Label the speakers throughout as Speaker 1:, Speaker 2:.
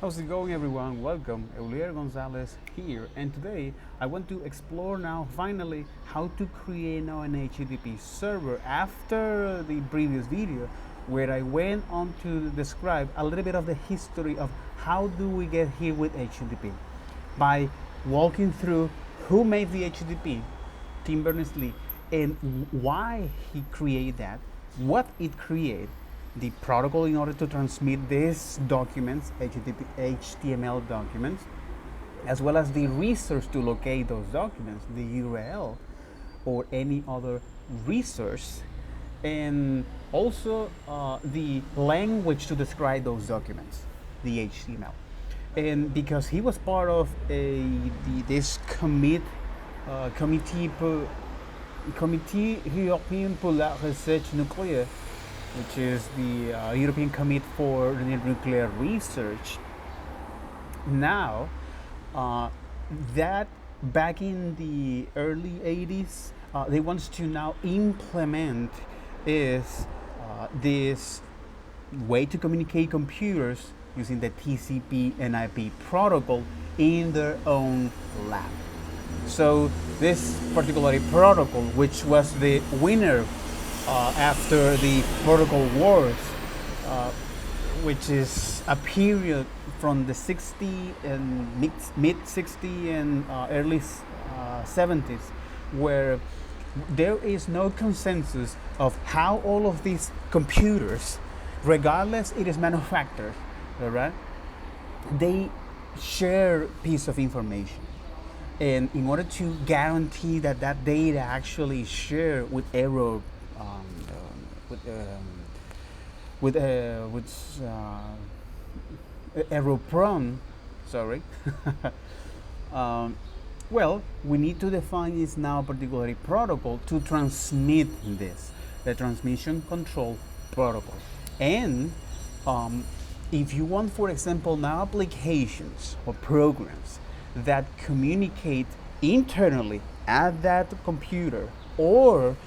Speaker 1: How's it going, everyone? Welcome. Eulier Gonzalez here, and today I want to explore now finally how to create now an HTTP server after the previous video where I went on to describe a little bit of the history of how do we get here with HTTP by walking through who made the HTTP, Tim Berners-Lee, and why he created that, what it created, the protocol in order to transmit these documents, HTML documents, as well as the resource to locate those documents, the URL or any other resource, and also the language to describe those documents, the HTML. And because he was part of this Comité Européen pour la Recherche Nucléaire, which is the European Committee for Nuclear Research. Now, that back in the early 80s, they want to now implement is this way to communicate computers using the TCP and IP protocol in their own lab. So this particular protocol, which was the winner after the protocol wars, which is a period from the 60s and mid 60s and early 70s, where there is no consensus of how all of these computers, regardless it is manufactured, all right, they share piece of information. And in order to guarantee that that data actually share with error, with error prone, sorry. Well, we need to define this now particular protocol to transmit this, the transmission control protocol. And if you want, for example, now applications or programs that communicate internally at that computer, or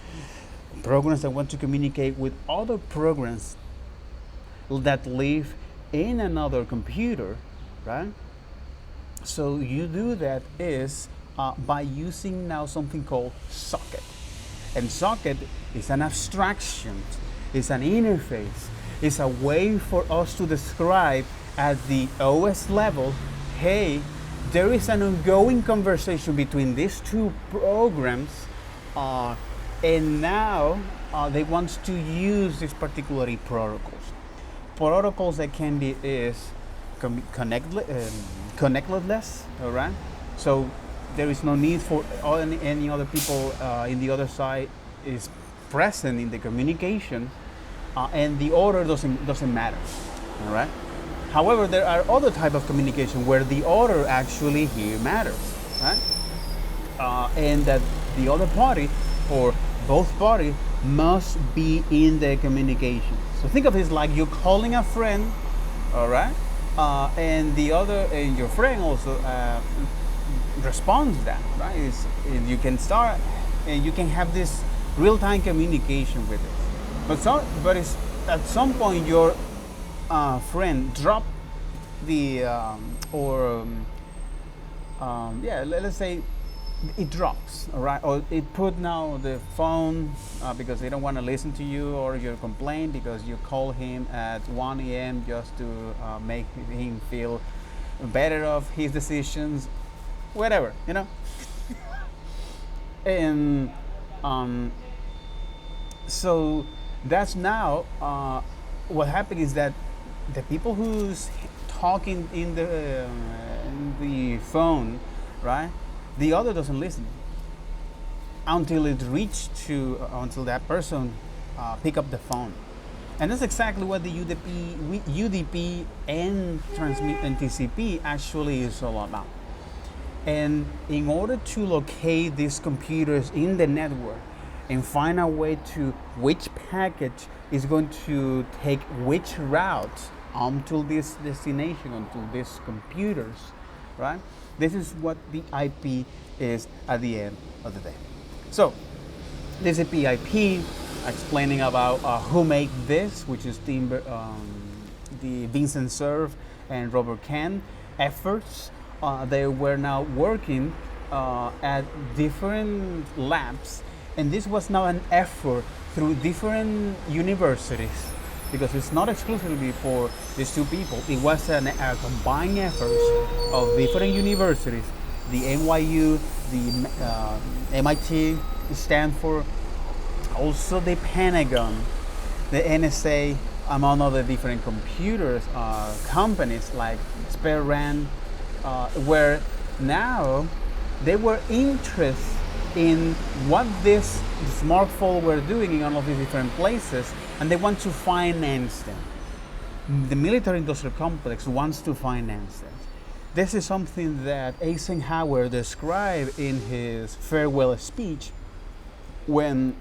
Speaker 1: programs that want to communicate with other programs that live in another computer, right? So you do that is by using now something called socket. And socket is an abstraction, it's an interface, it's a way for us to describe at the OS level, hey, there is an ongoing conversation between these two programs, and now they want to use these particular protocols. Protocols that can be connectless, all right? So there is no need for any other people in the other side is present in the communication, and the order doesn't matter, all right? However, there are other type of communication where the order actually here matters, right? And that the other party or both parties must be in the communication. So think of it like you're calling a friend, all right? And your friend also responds to that, right? You can start and you can have this real-time communication with it. But it's at some point your friend drop the let's say it drops, all right, or it put now the phone because they don't want to listen to you, or you complain because you call him at 1 a.m. just to make him feel better of his decisions, whatever, you know. And so that's now what happened is that the people who's talking in the phone, right? The other doesn't listen until it reaches until that person pick up the phone, and that's exactly what the UDP and transmit and TCP actually is all about. And in order to locate these computers in the network and find a way to which package is going to take which route until this destination, until these computers, right? This is what the IP is at the end of the day. So this is IP explaining about who made this, which is the Vincent Cerf and Robert Kahn efforts. They were now working at different labs, and this was now an effort through different universities, because it's not exclusively for these two people. It was a combined effort of different universities, the NYU, the MIT, Stanford, also the Pentagon, the NSA, among other different computers companies like SpareRAN, where now they were interested in what this smartphone were doing in all of these different places, and they want to finance them. The military industrial complex wants to finance them. This is something that Eisenhower described in his farewell speech when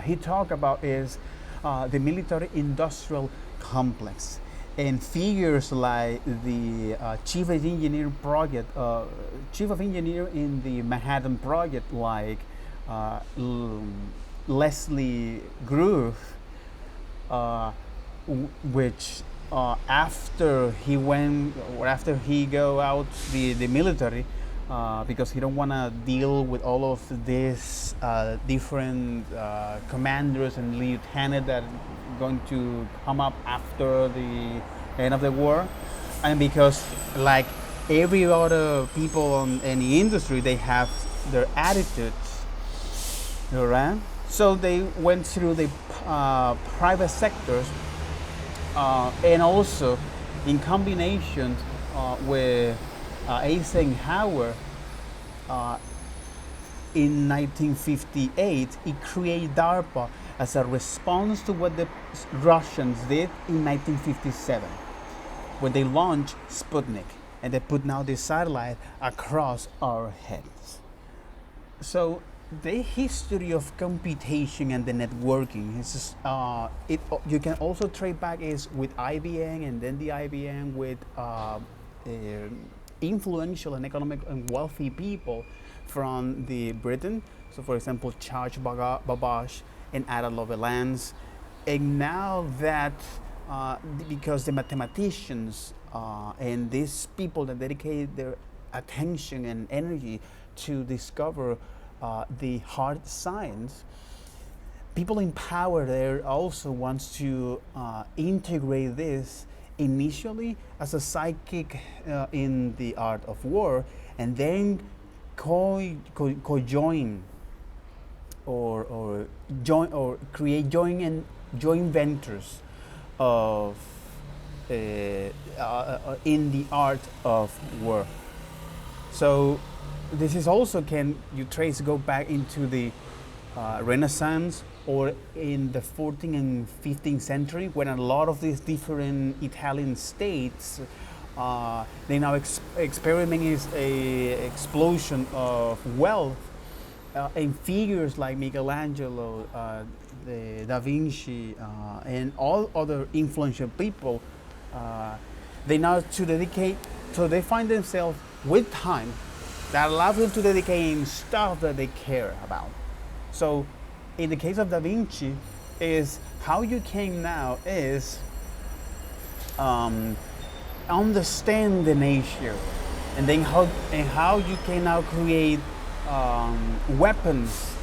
Speaker 1: he talked about is the military industrial complex. And figures like the chief of engineer project, chief of engineer in the Manhattan project, like Leslie Groove, which after he went or after he go out the military, because he don't want to deal with all of these different commanders and lieutenants that are going to come up after the end of the war, and because like every other people in any industry, they have their attitudes, right? So they went through the private sectors, and also in combination with Eisenhower, in 1958, he created DARPA as a response to what the Russians did in 1957, when they launched Sputnik, and they put now this satellite across our heads. So the history of computation and the networking is you can also trace back is with IBM, and then the IBM with influential and economic and wealthy people from the Britain. So for example, Charles Babbage and Ada Lovelace. And now that because the mathematicians and these people that dedicate their attention and energy to discover the hard science, people in power there also wants to integrate this initially as a psychic in the art of war, and then co-join or join or create joint ventures of in the art of war. So this is also go back into the Renaissance, or in the 14th and 15th century, when a lot of these different Italian states they now experimenting is a explosion of wealth, and figures like Michelangelo, the Da Vinci, and all other influential people, they now to dedicate, so they find themselves with time that allows them to dedicate in stuff that they care about. So in the case of Da Vinci, is how you can now is understand the nature, and then how you can now create weapons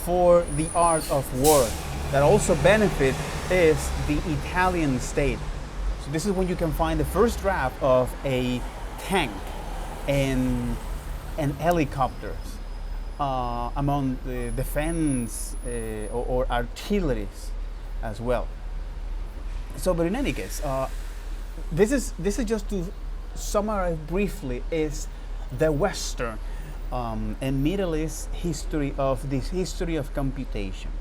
Speaker 1: for the art of war that also benefit is the Italian state. So this is when you can find the first draft of a tank and helicopters among the defense or artilleries as well. So, but in any case, this is just to summarize briefly is the Western and Middle East history of this history of computation,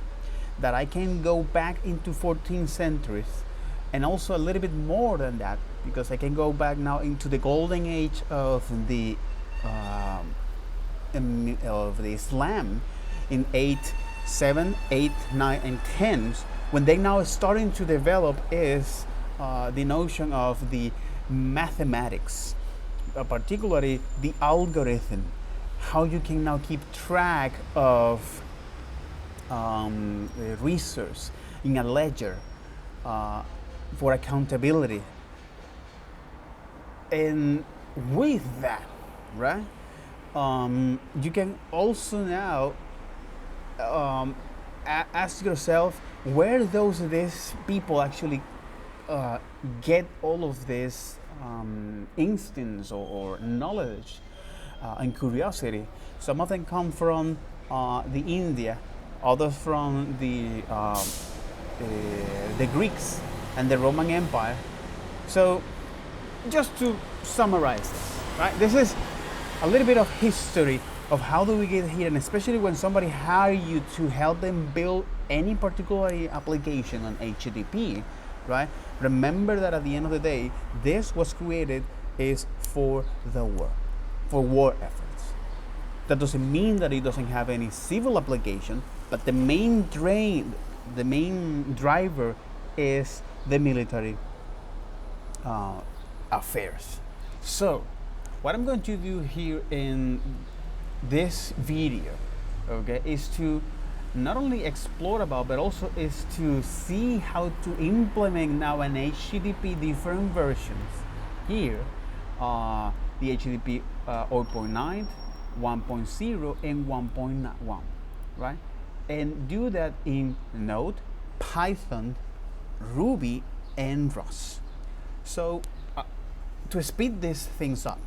Speaker 1: that I can go back into 14th centuries and also a little bit more than that, because I can go back now into the golden age of the Islam in 8, 7, 8, 9, and 10s, when they now starting to develop is the notion of the mathematics, particularly the algorithm, how you can now keep track of research in a ledger, for accountability. And with that, right, you can also now ask yourself where these people actually get all of this instincts or knowledge and curiosity. Some of them come from the India, others from the Greeks and the Roman Empire. So just to summarize this, right? This is a little bit of history of how do we get here, and especially when somebody hires you to help them build any particular application on HTTP, right? Remember that at the end of the day, this was created is for the war, for war efforts. That doesn't mean that it doesn't have any civil application, but the main driver is the military affairs. So what I'm going to do here in this video, okay, is to not only explore about, but also is to see how to implement now an HTTP different versions here, the HTTP 0.9, 1.0 and 1.1, right? And do that in Node, Python, Ruby and Rust. So to speed these things up,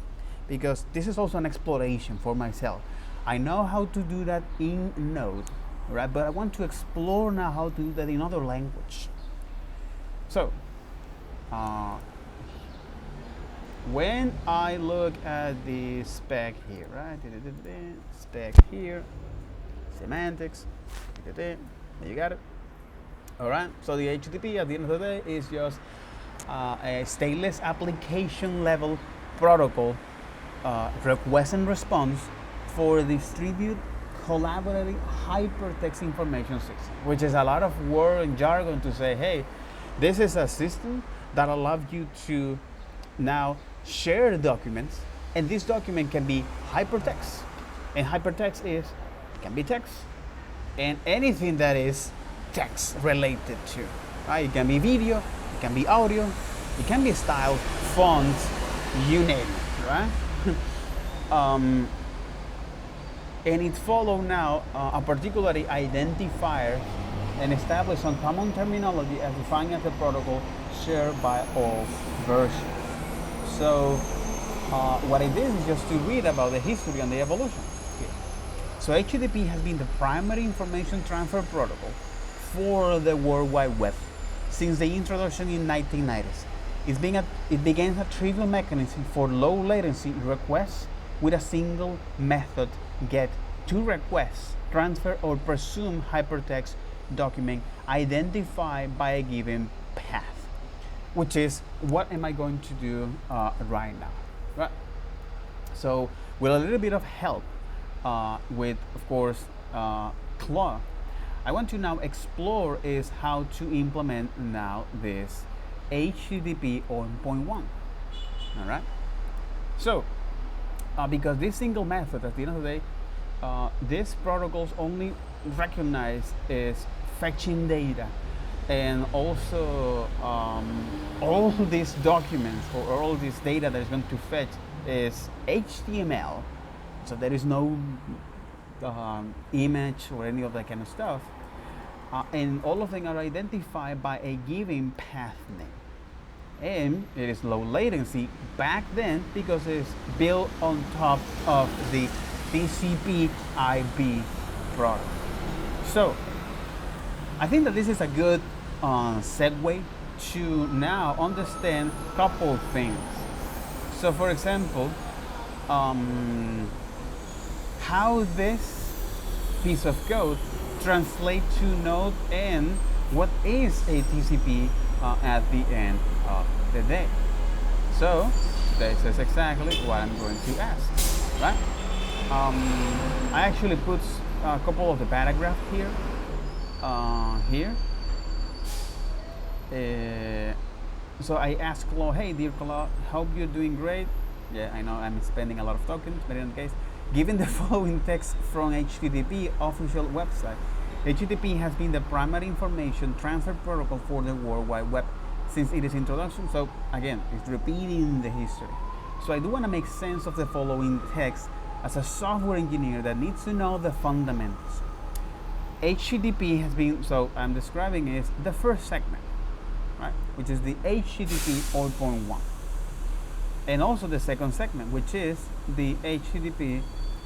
Speaker 1: because this is also an exploration for myself. I know how to do that in Node, right? But I want to explore now how to do that in other language. So when I look at the spec here, right? Spec here, semantics, there you got it. All right, so the HTTP at the end of the day is just a stateless application level protocol, request and response for distributed collaborative hypertext information system, which is a lot of word and jargon to say, hey, this is a system that allows you to now share documents, and this document can be hypertext, and hypertext can be text and anything that is text related to, right? It can be video, it can be audio, it can be style, fonts, you name it, right? And it follows now a particular identifier and establish some common terminology as defined as the protocol shared by all versions. So what I did is just to read about the history and the evolution here. So HTTP has been the primary information transfer protocol for the World Wide Web since the introduction in 1990s. It began a trivial mechanism for low latency requests with a single method get to request, transfer, or presume hypertext document identified by a given path, which is what am I going to do right now, right? So with a little bit of help with, of course, Claude, I want to now explore is how to implement now this HTTP 0.1. All right. So because this single method, at the end of the day, these protocols only recognize is fetching data, and also all these documents or all this data that is going to fetch is HTML. So there is no image or any of that kind of stuff. And all of them are identified by a given path name. And it is low latency back then because it's built on top of the TCP/IP product. So I think that this is a good segue to now understand a couple of things. So for example, how this piece of code translate to Node and what is a TCP at the end of the day. So this is exactly what I'm going to ask, right? I actually put a couple of the paragraphs here. So I asked Claude, hey dear Claude, hope you're doing great. Yeah, I know I'm spending a lot of tokens, but in any case, given the following text from HTTP official website, HTTP has been the primary information transfer protocol for the World Wide Web since it is introduction, so again, it's repeating the history. So I do want to make sense of the following text as a software engineer that needs to know the fundamentals. HTTP has been, so I'm describing is the first segment, right, which is the HTTP 0.1, and also the second segment, which is the HTTP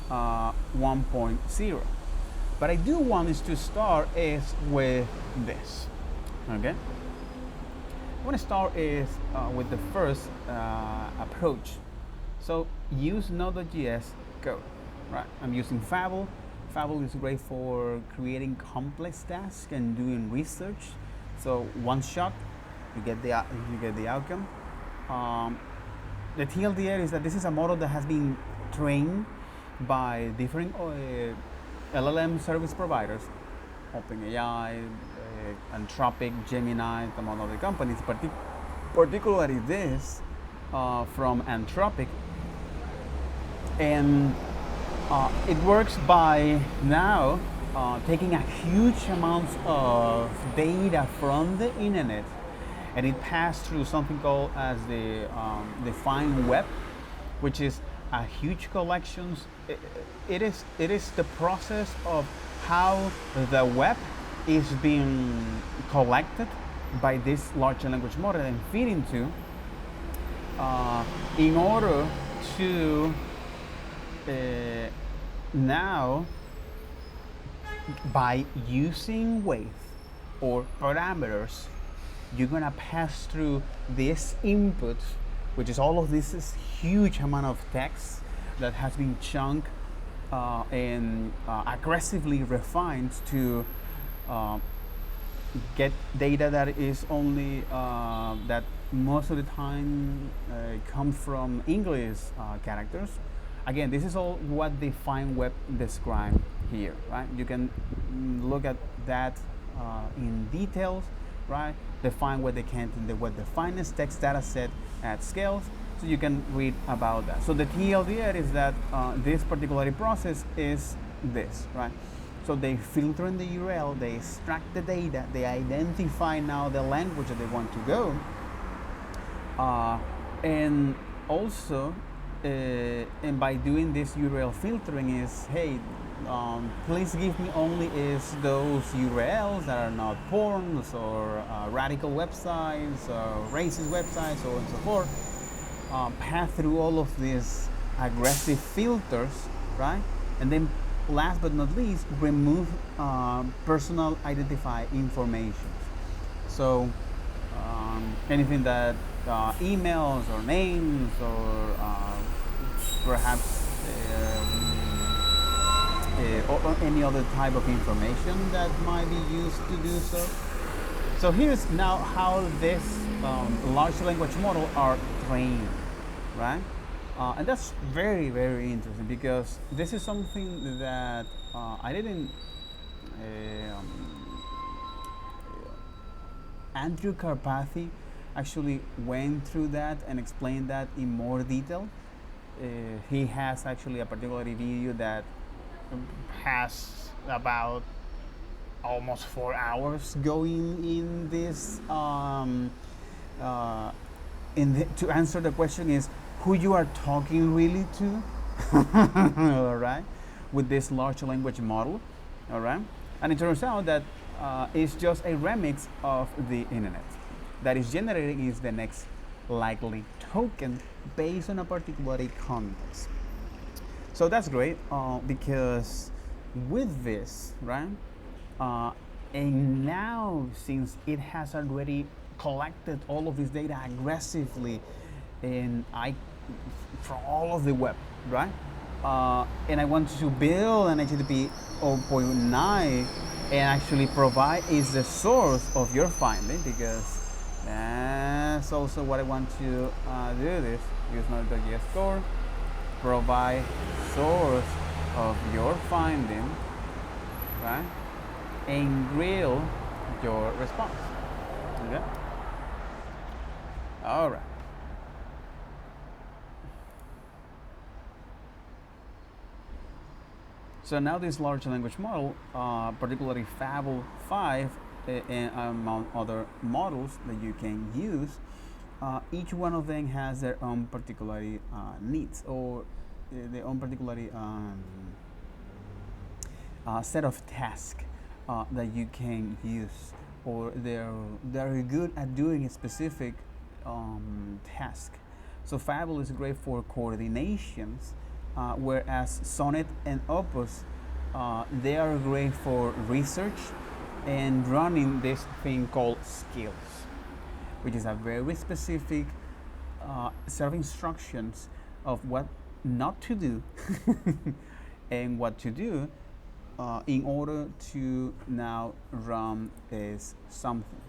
Speaker 1: 1.0. But I do want us to start is with this, okay? I want to start is with the first approach. So use Node.js code, right? I'm using Fable. Fable is great for creating complex tasks and doing research. So one shot, you get the outcome. The TLDR is that this is a model that has been trained by different LLM service providers, OpenAI, Anthropic, Gemini, among other companies, particularly this from Anthropic. And it works by now taking a huge amount of data from the internet, and it passed through something called as the fine web, which is a huge collections. It is the process of how the web is being collected by this large language model and feed into in order to now, by using weight or parameters, you're gonna pass through this input, which is all of this is huge amount of text that has been chunked and aggressively refined to get data that is only that most of the time comes from English characters. Again, this is all what the fine web describes here, right? You can look at that in details, right? Define what they can, what the finest text data set at scales, so you can read about that. So the TLDR is that this particular process is this, right? So they filter in the URL, they extract the data, they identify now the language that they want to go, and also, and by doing this URL filtering is, hey, please give me only is those URLs that are not porns or radical websites or racist websites, so on and so forth. Pass through all of these aggressive filters, right? And then last but not least, remove personal identifier information. So anything that emails or names or perhaps or any other type of information that might be used to do so. So here's now how this large language model are trained, right? And that's very, very interesting because this is something that I didn't. Andrew Karpathy actually went through that and explained that in more detail. He has actually a particular video that has about almost 4 hours going in this. To answer the question is who you are talking really to, all right, with this large language model, all right, and it turns out that it's just a remix of the internet that is generating is the next likely token based on a particular context. So that's great because with this, right, and now since it has already collected all of this data aggressively and from all of the web, right, and I want to build an HTTP 0.9 and actually provide is the source of your finding, because that's also what I want to do this. Use Node.js core, provide source of your finding, right, and grill your response. Okay. All right. So now this large language model, particularly Fable 5, and among other models that you can use. Each one of them has their own particular needs, or their own particular set of tasks that you can use, or they're good at doing a specific task. So Fable is great for coordinations, whereas Sonnet and Opus, they are great for research and running this thing called skills, which is a very specific set of instructions of what not to do and what to do in order to now run this something,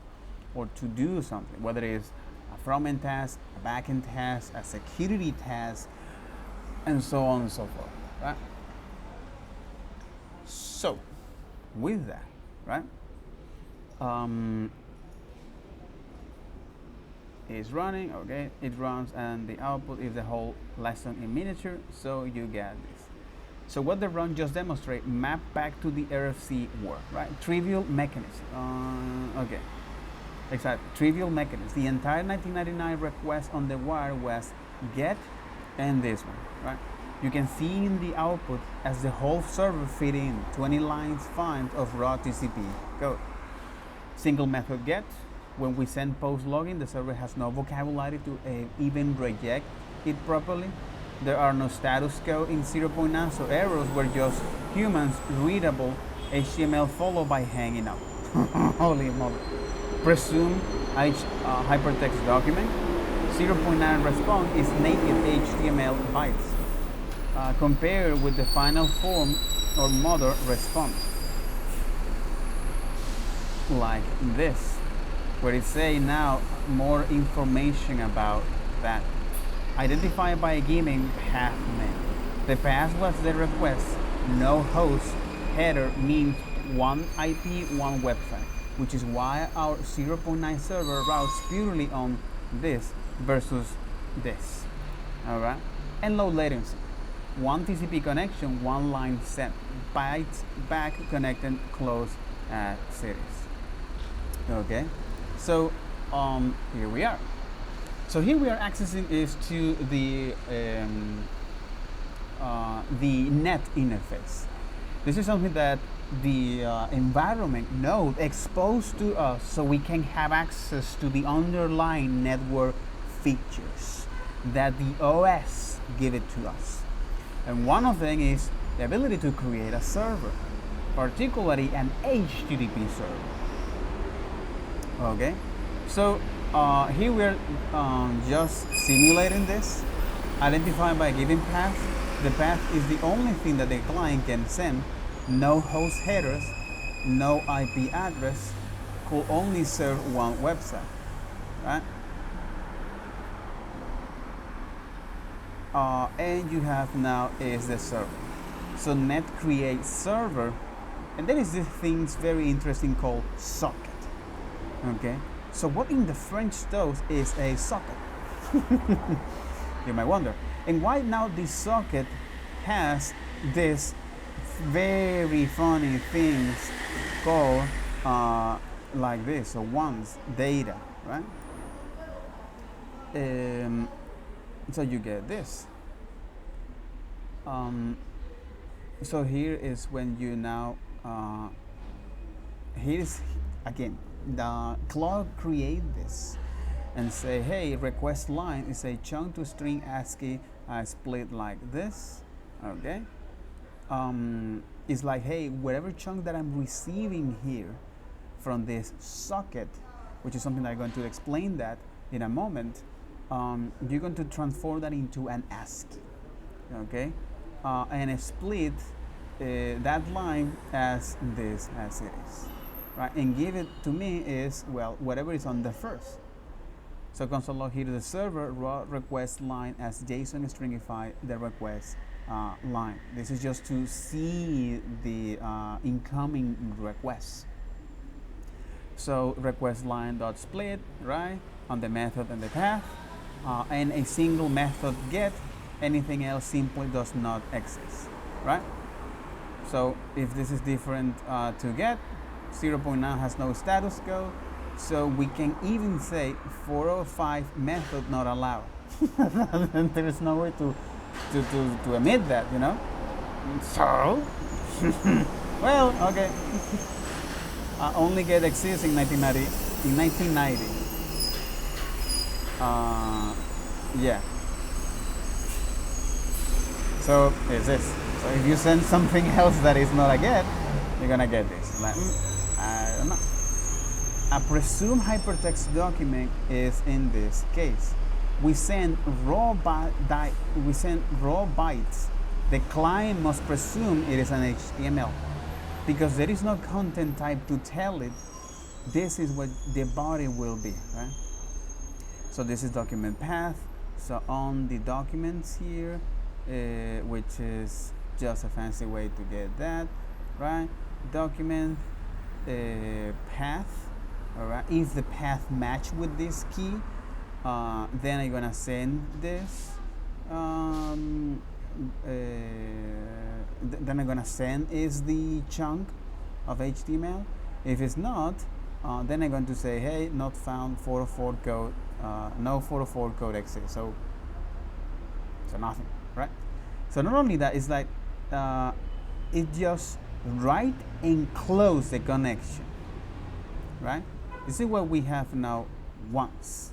Speaker 1: or to do something, whether it is a front-end task, a back-end task, a security task, and so on and so forth, right? So, with that, right, it's running, okay, it runs, and the output is the whole lesson in miniature, so you get this. So what the run just demonstrate, map back to the RFC work, right? Trivial mechanism, okay, exactly, trivial mechanism. The entire 1999 request on the wire was get and this one, right? You can see in the output as the whole server fit in 20 lines fine of raw TCP code. Single method get. When we send post login, the server has no vocabulary to even reject it properly. There are no status code in 0.9, so errors were just humans readable HTML followed by hanging up. Holy moly. Presume hypertext document. 0.9 response is native HTML bytes. Compared with the final form or mother response, like this, where it say now more information about that. Identified by a given path name. The path was the request. No host header means one IP, one website, which is why our 0.9 server routes purely on this versus this. All right, and low latency. One TCP connection, one line set, bytes back connected, close cities. Okay, so here we are. So here we are accessing is to the net interface. This is something that the environment Node exposed to us, so we can have access to the underlying network features that the OS give it to us. And one of them is the ability to create a server, particularly an HTTP server. Okay, so here we're just simulating this, identified by a given path. The path is the only thing that the client can send. No host headers, no IP address, could only serve one website, right? And you have now is the server. So net create server, and there is this thing very interesting called socket. Okay, so what in the French toast is a socket? You might wonder. And why now this socket has this very funny things called like this, so once data, right? So you get this. So here is when you now here's again the Claude create this and say, hey, request line is a chunk to string ASCII split like this. Okay, it's like, hey, whatever chunk that I'm receiving here from this socket, which is something I'm going to explain that in a moment, you're going to transform that into an ASCII. Okay, and split that line as this as it is, right? And give it to me is, well, whatever is on the first. So console log here to the server raw request line as JSON stringify the request line. This is just to see the incoming requests. So request line dot split, right, on the method and the path, and a single method get. Anything else simply does not exist, right? So if this is different to get, 0.9 has no status code, so we can even say 405 method not allowed. There is no way to emit that, you know. So, well, okay. Only get exists in 1990. In 1990. Yeah. So is this. So if you send something else that is not a get, you're gonna get this. Like, I don't know. A presumed hypertext document is in this case. We send raw bytes. The client must presume it is an HTML because there is no content type to tell it. This is what the body will be, right? So this is document path. So on the documents here, which is just a fancy way to get that, right? Document path, all right? If the path match with this key, then I'm gonna send this. Then I'm gonna send is the chunk of HTML. If it's not, then I'm going to say, hey, not found 404 code, no 404 code exists. So nothing, right? So not only that, it's like it just write and close the connection, right? This is what we have now once,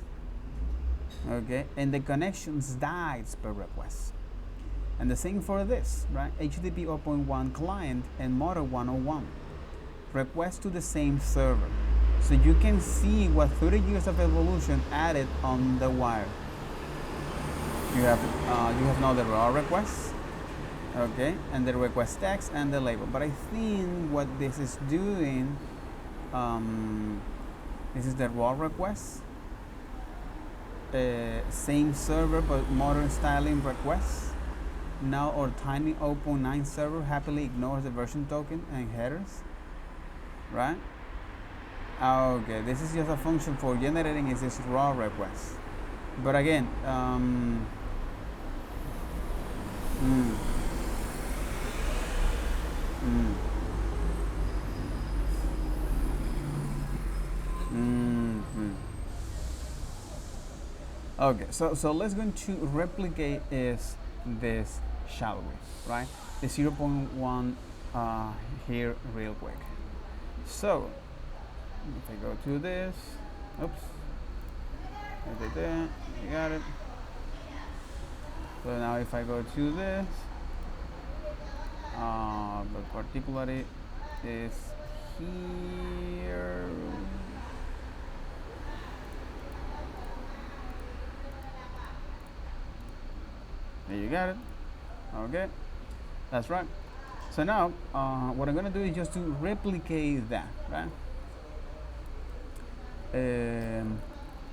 Speaker 1: okay? And the connections dies per request. And the same for this, right? HTTP 0.1 client and model 101 request to the same server. So you can see what 30 years of evolution added on the wire. You have now the raw request, okay, and the request text and the label. But I think what this is doing, this is the raw request, same server but modern styling request. Now our tiny 0.9 server happily ignores the version token and headers, right? Okay, this is just a function for generating is this raw request. But again, Okay, so let's go to replicate is this shall we, right? The 0.1 here real quick. So if I go to this, oops, you got it. So now if I go to this, but particularly is here. There you got it. Okay, that's right. So now what I'm gonna do is just to replicate that, right? I'm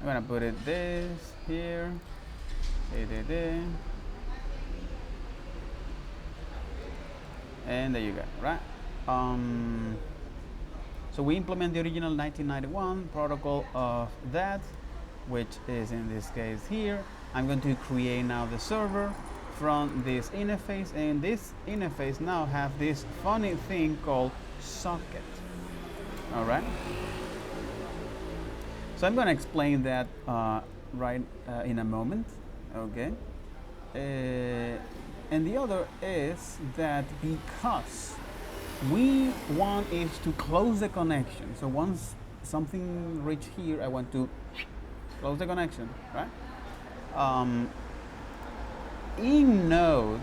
Speaker 1: gonna put it this here, and there you go, right? So we implement the original 1991 protocol of that, which is in this case here. I'm going to create now the server from this interface, and this interface now have this funny thing called socket. All right. So I'm going to explain that right in a moment. Okay. And the other is that because we want is to close the connection. So once something reach here, I want to close the connection, right? In Node,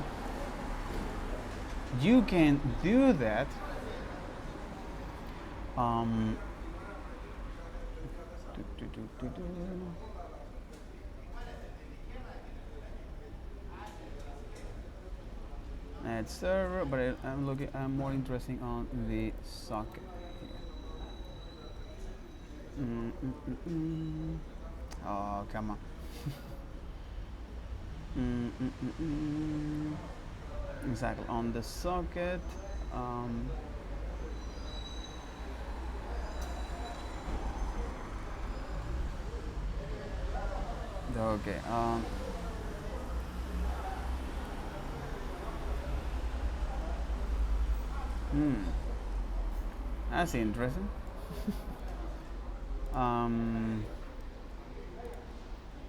Speaker 1: you can do that. Add server, but I'm more interested on the socket here. Oh, come on. Exactly, on the socket. Okay. That's interesting.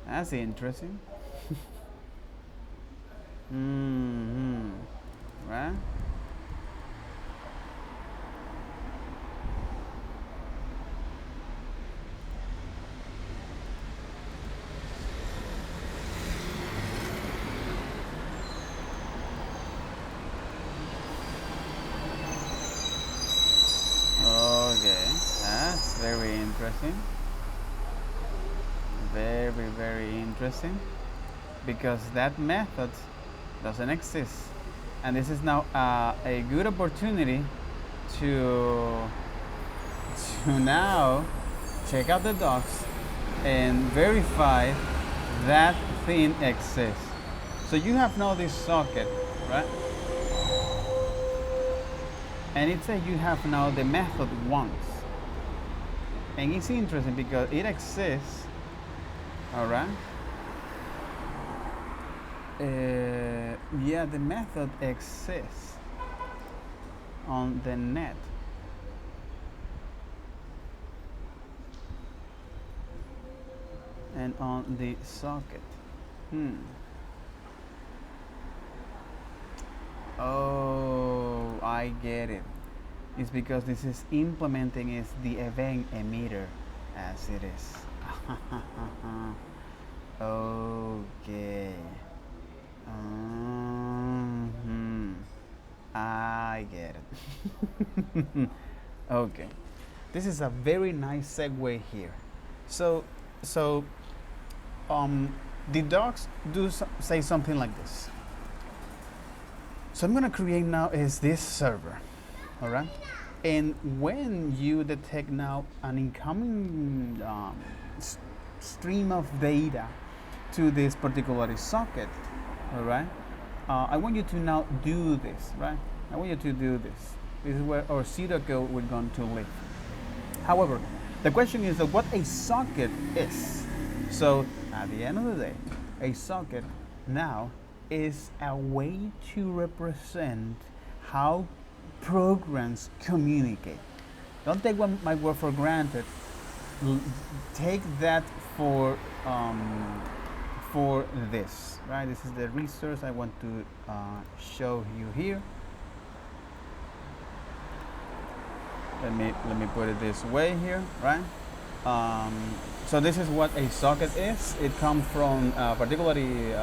Speaker 1: That's interesting. Right? Okay, that's very interesting. Very, very interesting. Because that method doesn't exist. And this is now a good opportunity to now check out the docs and verify that thing exists. So you have now this socket, right? And it says you have now the method once. And it's interesting because it exists, all right? Yeah, the method exists on the net. And on the socket. Oh, I get it. It's because this is implementing is the event emitter as it is. Okay. I get it. Okay. This is a very nice segue here. So the docs do say something like this. So I'm going to create now is this server, all right? And when you detect now an incoming stream of data to this particular socket, all right? I want you to now do this, right? I want you to do this. This is where our pseudocode we're going to live. However, the question is what a socket is. So at the end of the day, a socket now is a way to represent how programs communicate. Don't take my word for granted. Take that for this, right? This is the resource I want to show you here. Let me put it this way here, right? So this is what a socket is. It comes from a particularly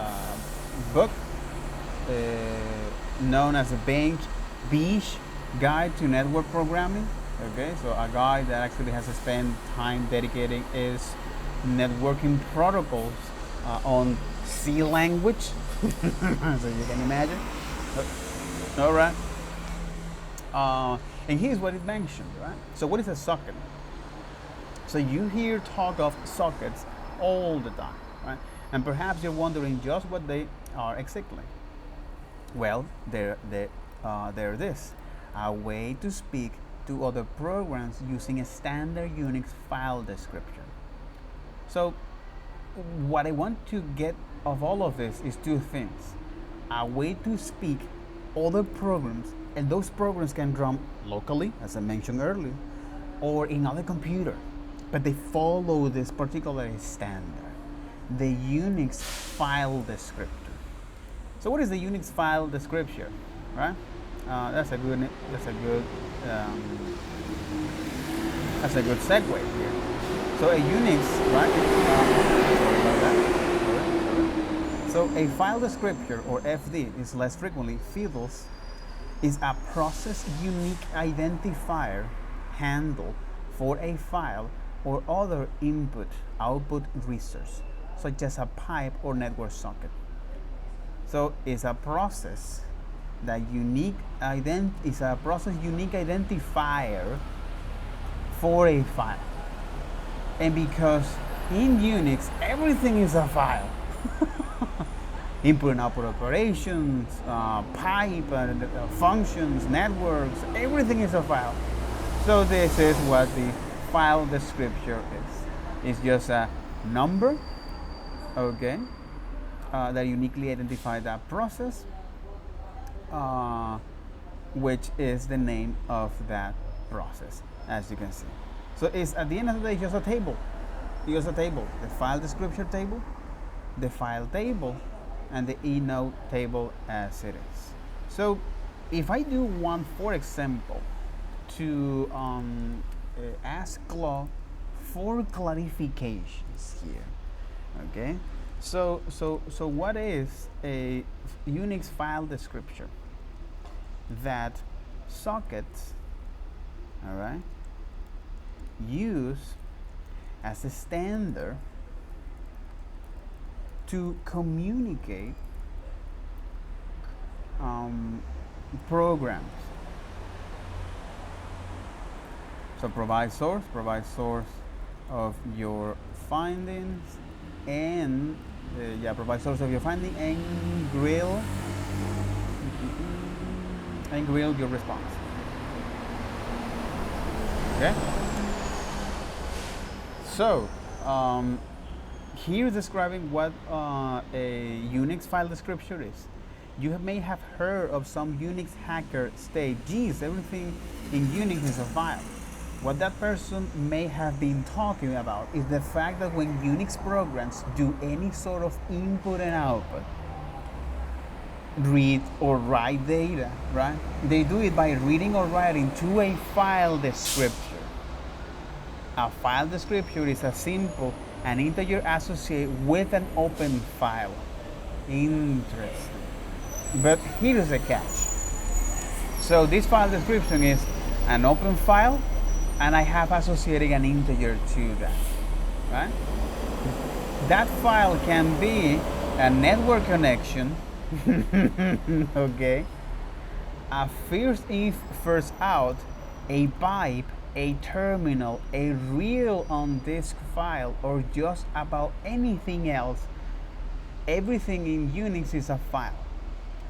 Speaker 1: book known as a Beej Guide to Network Programming. Okay, so a guy that actually has spent time dedicating is networking protocols on C language. So you can imagine. All right. And here's what it mentioned, right? So what is a socket? So you hear talk of sockets all the time, right? And perhaps you're wondering just what they are exactly. Well, they're this, a way to speak to other programs using a standard Unix file description. So what I want to get of all of this is two things. A way to speak other programs, and those programs can run locally, as I mentioned earlier, or in other computer, but they follow this particular standard, the Unix file descriptor. So what is the Unix file descriptor, right? That's a good segue here. So a Unix, right? Sorry about that. So a file descriptor, or FD, is less frequently fiddles, is a process unique identifier handle for a file or other input-output resource, such as a pipe or network socket. So it's a process that unique identifier for a file. And because in Unix everything is a file, input and output operations, pipe, functions, networks, everything is a file. So this is what the file descriptor is. It's just a number, okay, that uniquely identifies that process, which is the name of that process. as you can see. So it's at the end of the day just a table. Here's a table: the file description table, the file table, and the enode table as it is. So if I do want, for example, to ask Claude for clarifications here, okay? So what is a Unix file descriptor? That sockets, all right, use as a standard to communicate programs. So provide source of your findings, and provide source of your finding, and grill your response. Okay. So here describing what a Unix file descriptor is. You may have heard of some Unix hacker state, geez, everything in Unix is a file. What that person may have been talking about is the fact that when Unix programs do any sort of input and output, read or write data, right? They do it by reading or writing to a file descriptor. A file descriptor is a simple an integer associated with an open file. Interesting. But here's the catch. So this file description is an open file, and I have associated an integer to that, right? That file can be a network connection, okay, a first in, first out, a pipe, a terminal, a real on disk file, or just about anything else. Everything in Unix is a file.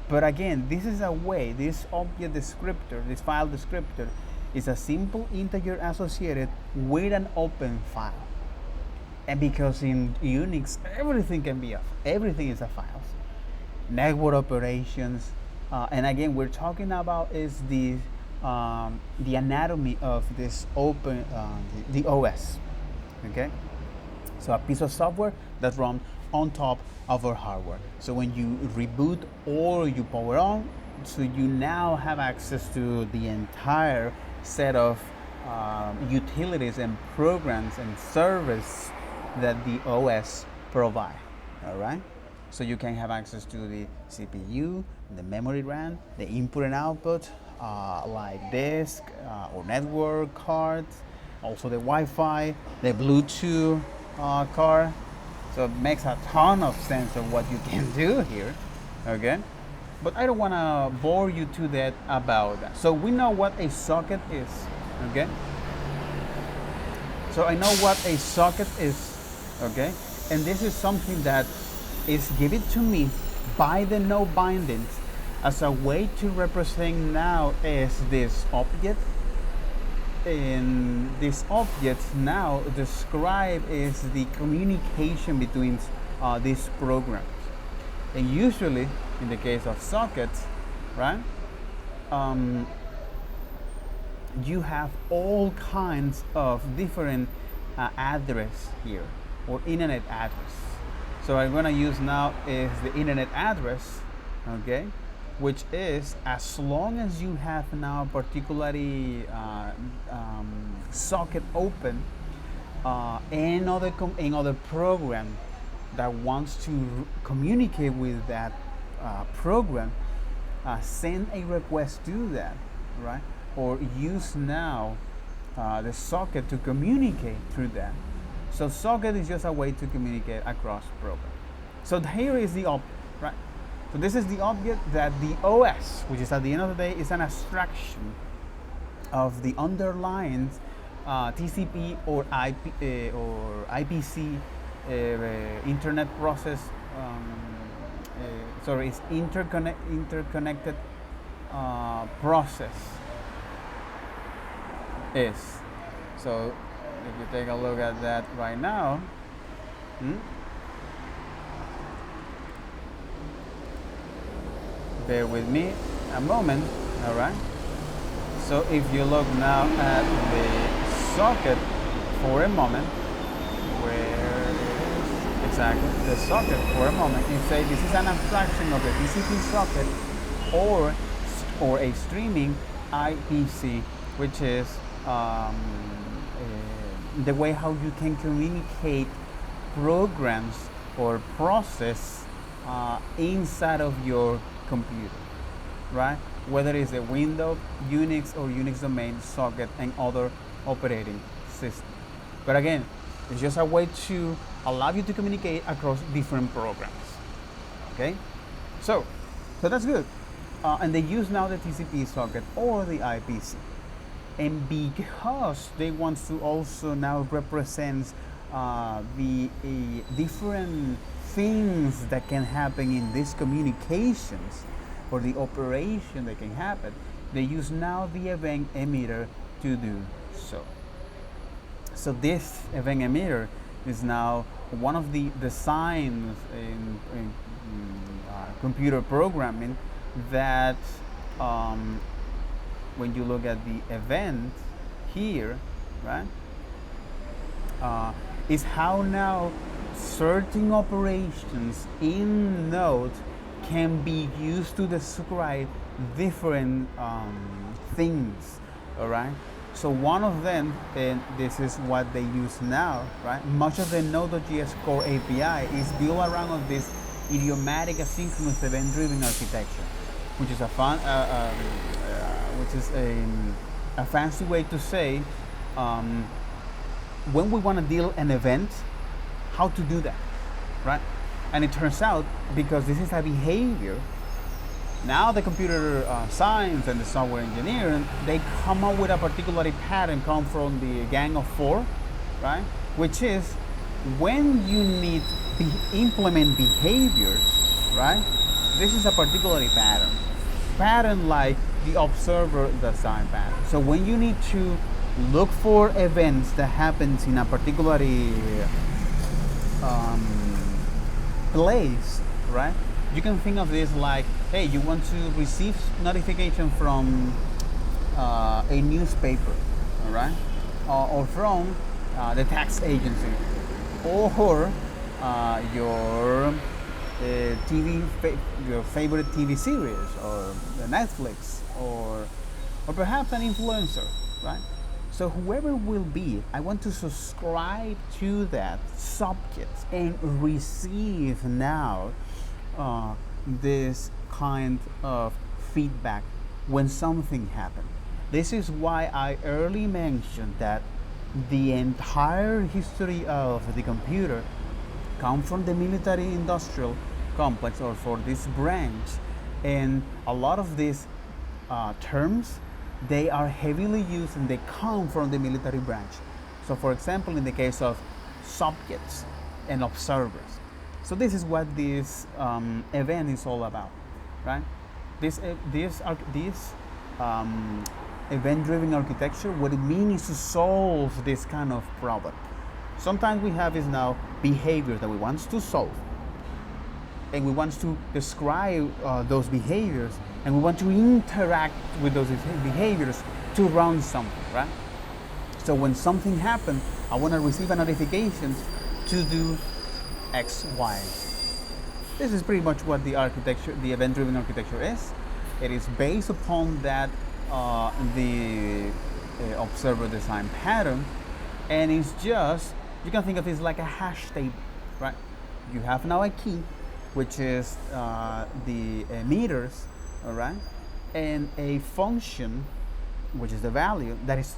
Speaker 1: But again, this is a way, this object descriptor, this file descriptor, is a simple integer associated with an open file. And because in Unix, everything is a file. Network operations, and again, we're talking about is the anatomy of this open, the OS, okay? So a piece of software that runs on top of our hardware. So when you reboot or you power on, so you now have access to the entire set of utilities and programs and service that the OS provide, all right? So you can have access to the CPU, the memory RAM, the input and output, like disk or network cards, also the Wi-Fi, the Bluetooth card. So it makes a ton of sense of what you can do here, okay? But I don't want to bore you to death about that. So we know what a socket is, okay? So I know what a socket is, okay? And this is something that is given to me by the node bindings as a way to represent now as this object. And this object now described is the communication between these programs. And usually, in the case of sockets, right, you have all kinds of different address here, or internet address. So I'm going to use now is the internet address, okay, which is as long as you have now particularly socket open, another program that wants to communicate with that program, send a request to that, right? Or use now the socket to communicate through that. So socket is just a way to communicate across programs. So here is the object, right? So this is the object that the OS, which is at the end of the day is an abstraction of the underlying TCP or IPC internet process. It's interconnected process is. So if you take a look at that right now, bear with me a moment, all right? So if you look now at the socket for a moment, where is exactly the socket for a moment, and say this is an abstraction of the TCP socket or a streaming IPC, which is the way how you can communicate programs or process inside of your computer, right? Whether it's a Windows, Unix, or Unix domain socket and other operating systems. But again, it's just a way to allow you to communicate across different programs. Okay, so that's good. And they use now the TCP socket or the IPC. And because they want to also now represent the different things that can happen in these communications or the operation that can happen, they use now the event emitter to do so. So this event emitter is now one of the designs in computer programming that when you look at the event here, right, is how now certain operations in Node can be used to describe different things, all right? So one of them, and this is what they use now, right? Much of the Node.js core API is built around of this idiomatic asynchronous event-driven architecture, which is a fun, a fancy way to say when we want to deal an event, how to do that, right? And it turns out, because this is a behavior, now the computer science and the software engineering, they come up with a particular pattern come from the gang of four, right? Which is when you need to implement behaviors, right? This is a particular pattern like the observer design pattern. So when you need to look for events that happens in a particular place, right? You can think of this like, hey, you want to receive notification from a newspaper, all right, or from the tax agency, or your your favorite TV series, or the Netflix, or perhaps an influencer, right? So whoever will be, I want to subscribe to that subject and receive now this kind of feedback when something happens. This is why I early mentioned that the entire history of the computer comes from the military industrial complex, or for this branch, and a lot of these terms, they are heavily used and they come from the military branch. So for example, in the case of subjects and observers. So this is what this event is all about, right? This event-driven architecture, what it means is to solve this kind of problem. Sometimes we have is now behaviors that we want to solve, and we want to describe those behaviors, and we want to interact with those behaviors to run something, right? So when something happens, I want to receive a notification to do X, Y. This is pretty much what the architecture, the event-driven architecture is. It is based upon that the observer design pattern, and it's just, you can think of it as like a hash table, right? You have now a key, which is the meters, all right, and a function, which is the value that is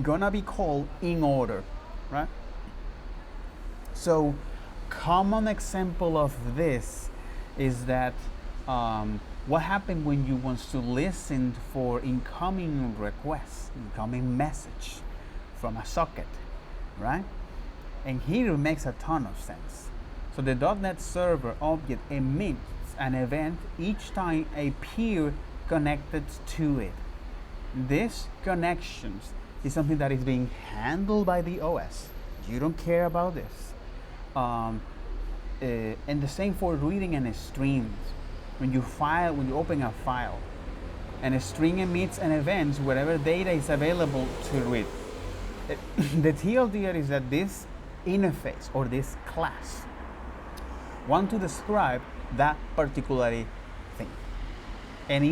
Speaker 1: gonna be called in order, right? So common example of this is that what happened when you want to listen for incoming requests, incoming message from a socket, right? And here it makes a ton of sense. So the .NET Server object emits an event each time a peer connected to it. This connections is something that is being handled by the OS. You don't care about this. And the same for reading and streams. When you open a file, and a string emits an event, whatever data is available to read. The TLDR is that this interface or this class want to describe that particular thing. And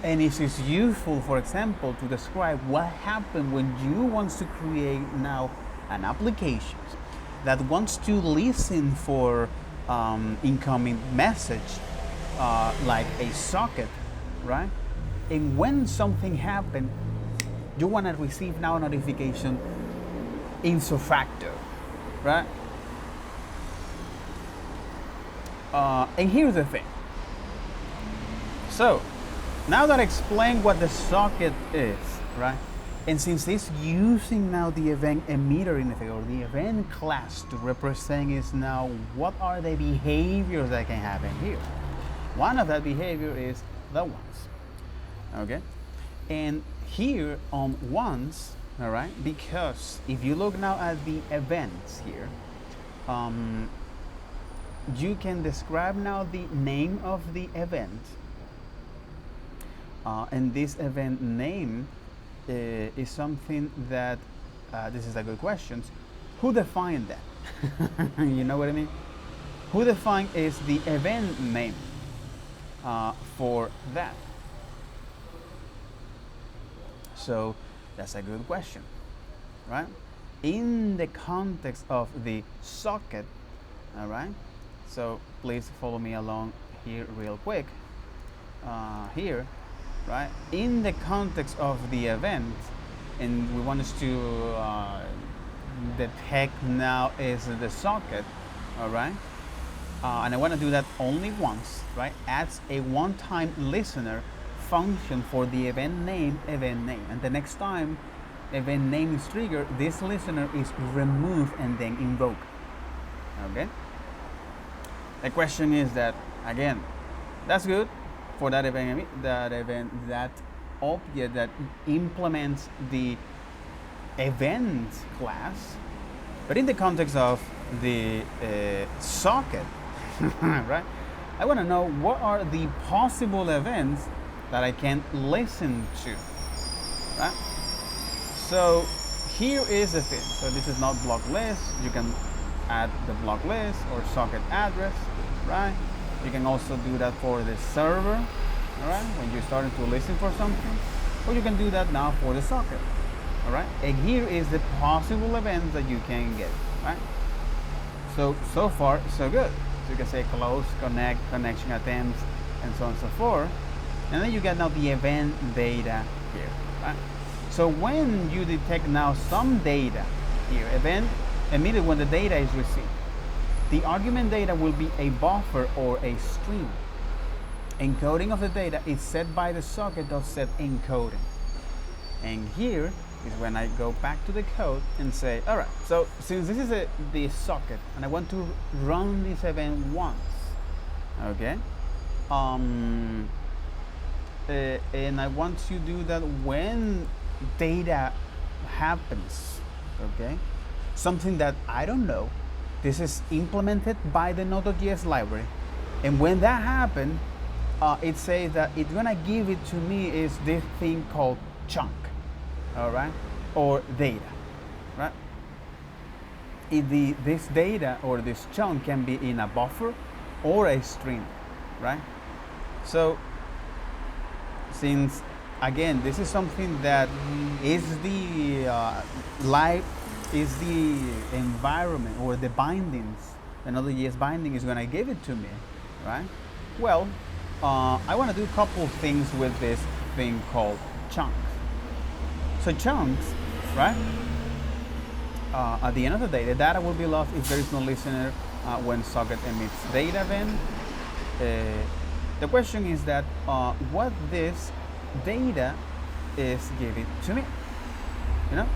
Speaker 1: it is useful, for example, to describe what happened when you want to create now an application that wants to listen for incoming message, like a socket, right? And when something happened, you want to receive now a notification ipso facto, right? And here's the thing. So, now that I explained what the socket is, right? And since it's using now the event emitter interface or the event class to represent is now what are the behaviors that can happen here. One of that behavior is the once, okay? And here on once, all right, because if you look now at the events here, you can describe now the name of the event. And this event name is something that, this is a good question. Who defined that? You know what I mean? Who defined is the event name for that? So that's a good question, right? In the context of the socket, all right? So please follow me along here real quick. Here, right? In the context of the event, and we want us to detect now is the socket, all right? And I want to do that only once, right? Adds a one-time listener function for the event name, and the next time event name is triggered, this listener is removed and then invoked. Okay. The question is that again, that's good for that event, that object that implements the event class, but in the context of the socket, right? I want to know what are the possible events that I can listen to, right? So here is the thing. So this is not block list. You can add the block list or socket address, right? You can also do that for the server, all right? When you're starting to listen for something, or you can do that now for the socket, all right? And here is the possible events that you can get, right? So far, so good. So you can say close, connect, connection attempts, and so on and so forth. And then you get now the event data here, right? So when you detect now some data here, event emitted when the data is received, the argument data will be a buffer or a string. Encoding of the data is set by the socket of set encoding. And here is when I go back to the code and say, all right, so since this is the socket and I want to run this event once, okay? And I want to do that when data happens, okay? Something that I don't know. This is implemented by the Node.js library. And when that happens, it says that it's gonna give it to me is this thing called chunk, all right? Or data, right? This data or this chunk can be in a buffer or a string, right? So, since again this is something that is the is the environment or the bindings, another JS binding is going to give it to me, right? Well, I want to do a couple things with this thing called chunks. So chunks, right? At the end of the day, the data will be lost if there is no listener when socket emits data. Then the question is that what this data is giving to me, you know?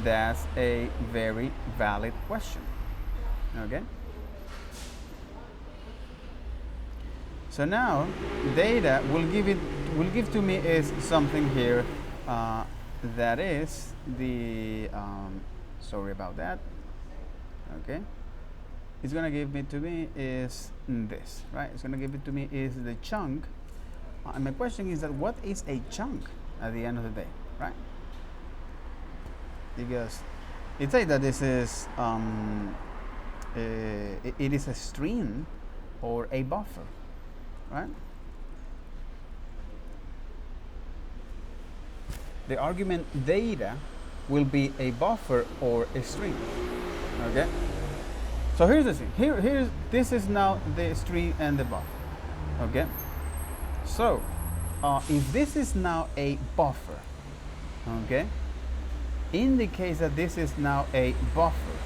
Speaker 1: That's a very valid question, okay? So now data will give to me is something here that is the sorry about that, okay? It's gonna give me to me is this, right? It's gonna give it to me is the chunk. And my question is that what is a chunk at the end of the day, right? Because it says that this is it is a string or a buffer, right? The argument data will be a buffer or a string. Okay. So here's the thing. This is now the string and the buffer. Okay. So if this is now a buffer, okay, indicates that this is now a buffer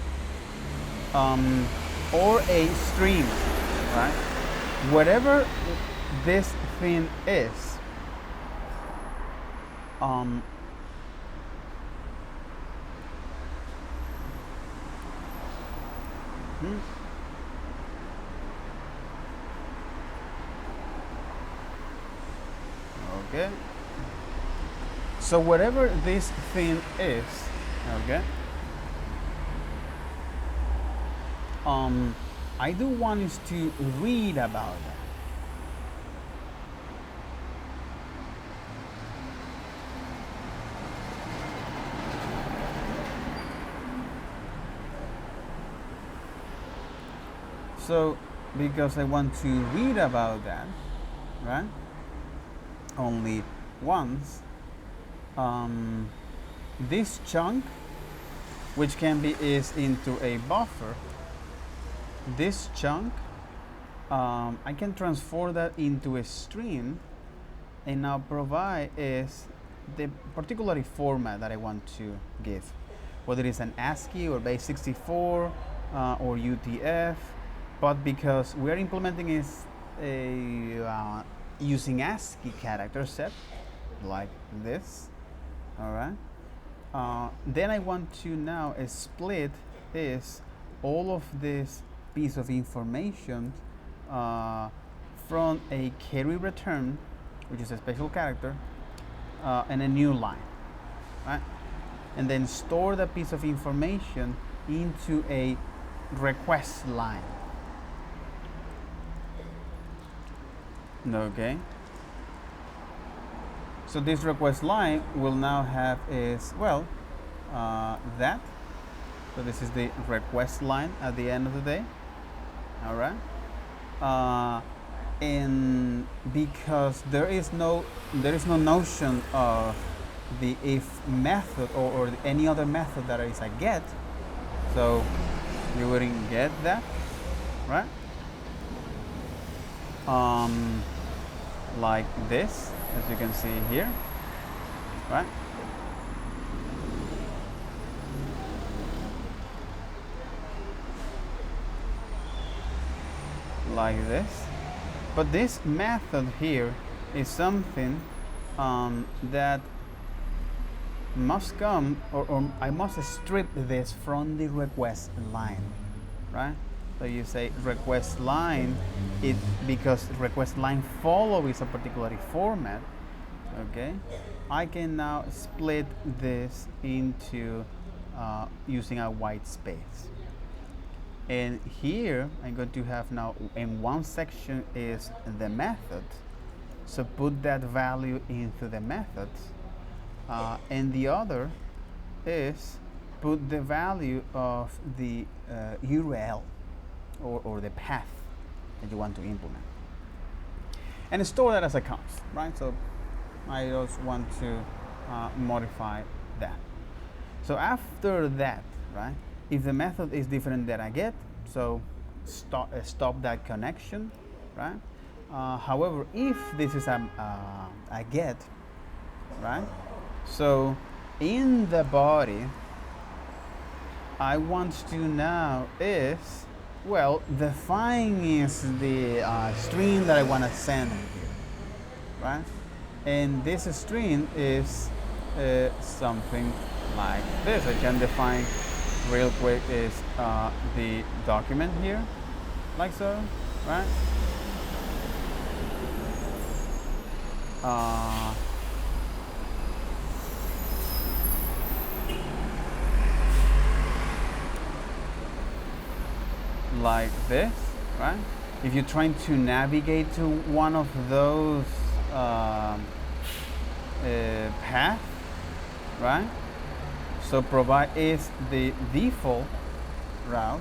Speaker 1: or a string, right? Whatever this thing is, okay. So whatever this thing is, okay, I do want us to read about that. So, because I want to read about that, right? Only once, this chunk, which can be is into a buffer, this chunk, I can transform that into a string, and now provide is the particular format that I want to give, whether it's an ASCII or base 64 or UTF. But because we're implementing is a using ASCII character set like this, all right. Then I want to now split is all of this piece of information from a carry return, which is a special character, and a new line, right? And then store that piece of information into a request line. Okay. So this request line will now have is, well, that. So this is the request line at the end of the day. All right. And because there is no notion of the if method or any other method that is a get, so you wouldn't get that, right? Like this, as you can see here, right? Like this. But this method here is something that must come, or I must strip this from the request line, right? So you say request line, it because request line follows a particular format, okay? I can now split this into using a white space. And here I'm going to have now in one section is the method. So put that value into the method. And the other is put the value of the URL. Or the path that you want to implement, and store that as a const, right? So I just want to modify that. So after that, right, if the method is different than I get, so stop that connection, right? However, if this is a get, right, so in the body I want to now is, well, define is the string that I want to send here, right? And this string is something like this. I can define real quick is the document here, like so, right? Like this, right? If you're trying to navigate to one of those path, right? So provide is the default route.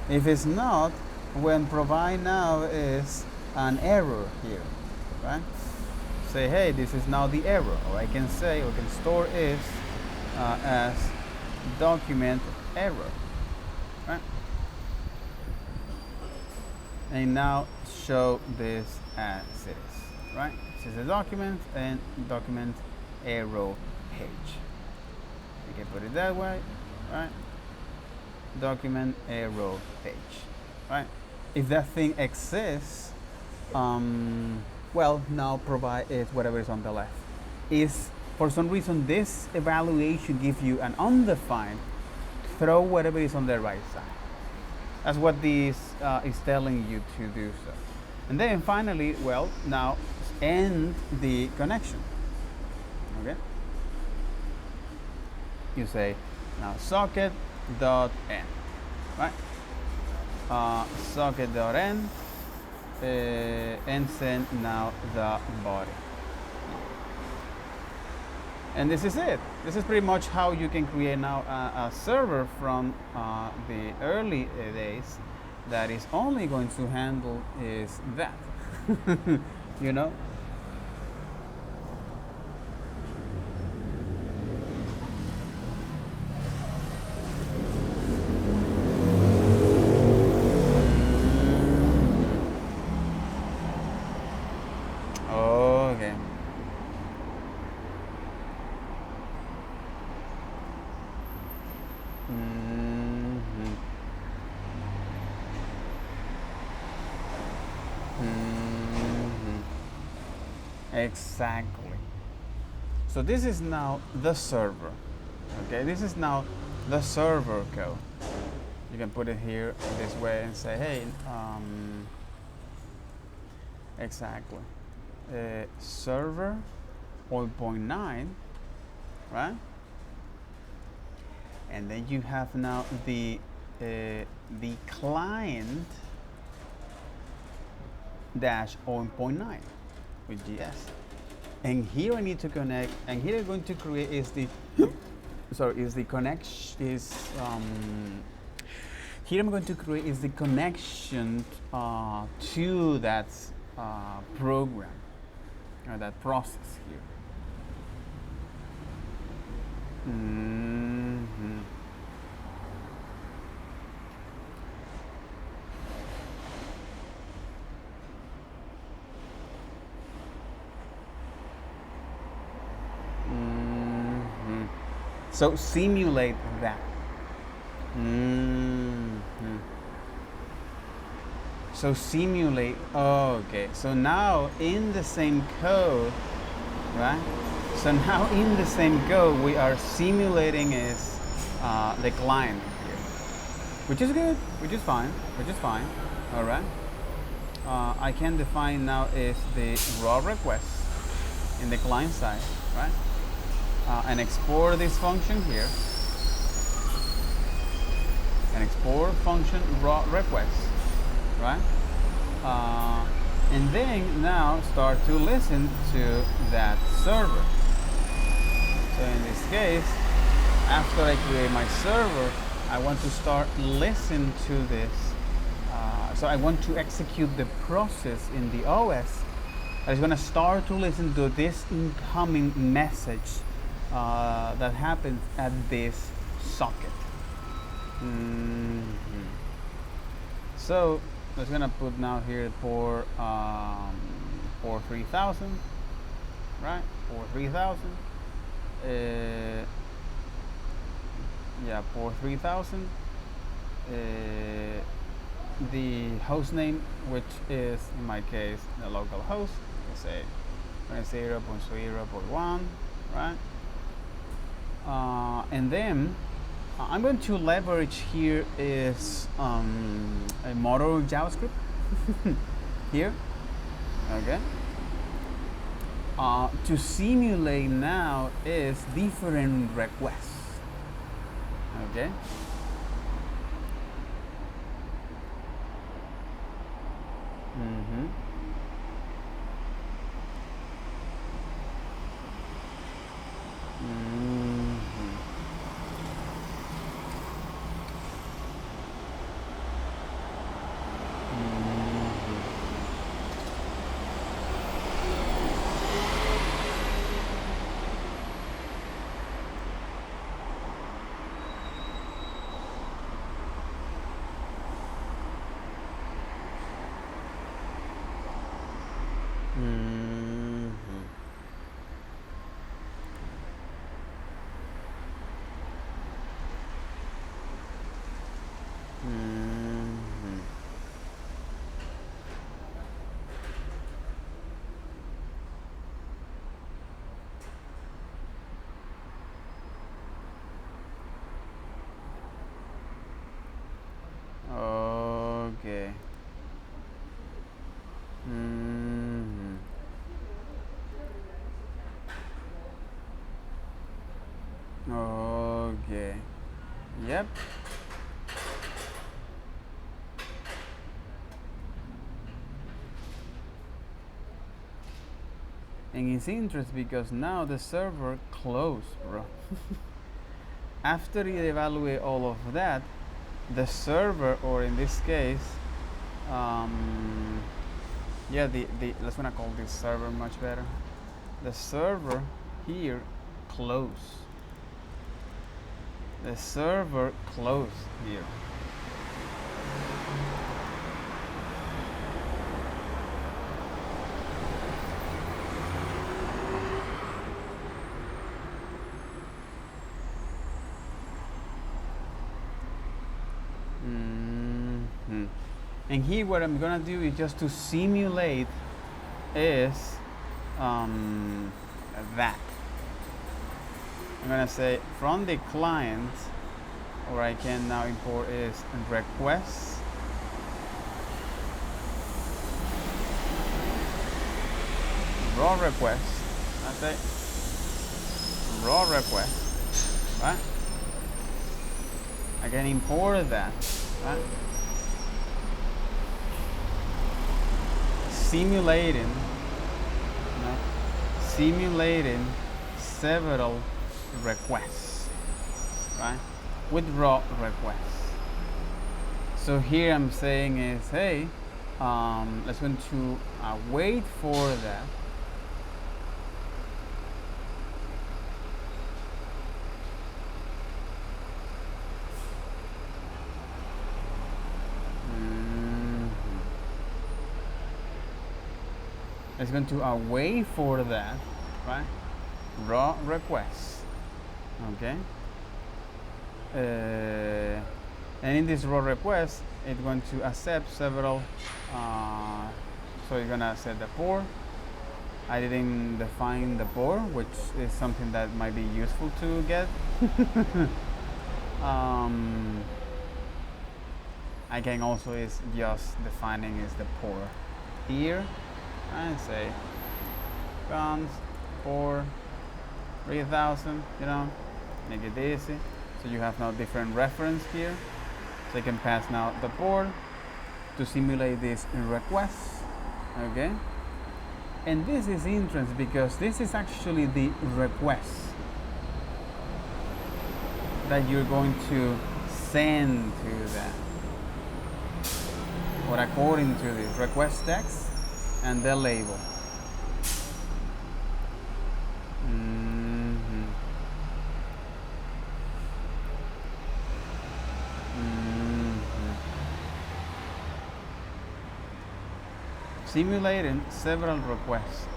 Speaker 1: If it's not, when provide now is an error here, right? Say, hey, this is now the error, or I can say, or can store is as document error, right? And now show this as it is, right? This is a document and document arrow page. You can put it that way, right? Document arrow page, right? If that thing exists, well, now provide is whatever is on the left. Is for some reason this evaluation gives you an undefined, throw whatever is on the right side. That's what this is telling you to do so. And then finally, well, now end the connection. Okay. You say now socket.end, right? Socket.end and send now the body. And this is it. This is pretty much how you can create now a server from the early days that is only going to handle is that, you know? Okay. Exactly. So this is now the server. Okay, this is now the server code. You can put it here this way and say, hey, exactly. Server 0.9, right? And then you have now the client dash 0.9 with GS. And here I need to connect, and here I'm going to create is the is the connection here I'm going to create is the connection to that program or that process here. So simulate that. So simulate. Oh, okay. So now in the same code, right? So now in the same code, we are simulating is the client here, which is good, which is fine. All right. I can define now is the raw request in the client side, right? And export this function here, and export function raw request, right? And then now start to listen to that server. So in this case, after I create my server, I want to start listening to this. So I want to execute the process in the OS that is going to start to listen to this incoming message that happens at this socket. So let's gonna put now here for 3000, right? For 3000. Yeah, for 3000. The host name, which is in my case the local host. Let's say 20.0.0.1, right? And then I'm going to leverage here is a model JavaScript here, okay? To simulate now is different requests, okay? Mm-hmm. Mm-hmm. Okay. Mm-hmm. Okay. Yep. And it's interesting because now the server closed, bro. After you evaluate all of that, the server, or in this case, yeah, the let's gonna call this server much better. The server here closed. The server closed here. Mm-hmm. And here what I'm gonna do is just to simulate is that. I'm gonna say from the client, or I can now import is request raw request. I say raw request, right? I can import that, right? Simulating, simulating several requests, right? With raw requests. So here I'm saying is, hey, let's go to wait for that. It's going to wait for that, right? Raw request, okay? And in this raw request, it's going to accept several. So you're gonna set the port. I didn't define the port, which is something that might be useful to get. I can also is just defining is the port here, and say cons port 3000. You know, make it easy. So you have now different reference here. So you can pass now the port to simulate this request. Okay. And this is interesting because this is actually the request that you're going to send to that, or according to the request text and the label. Simulating several requests.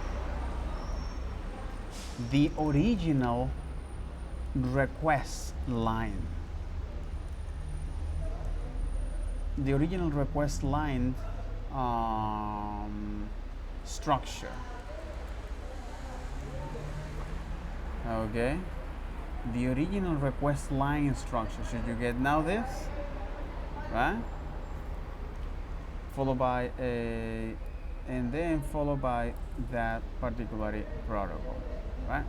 Speaker 1: The original request line. The original request line structure. Okay. The original request line structure. Should you get now this, right? Followed by a, and then followed by that particular protocol, right?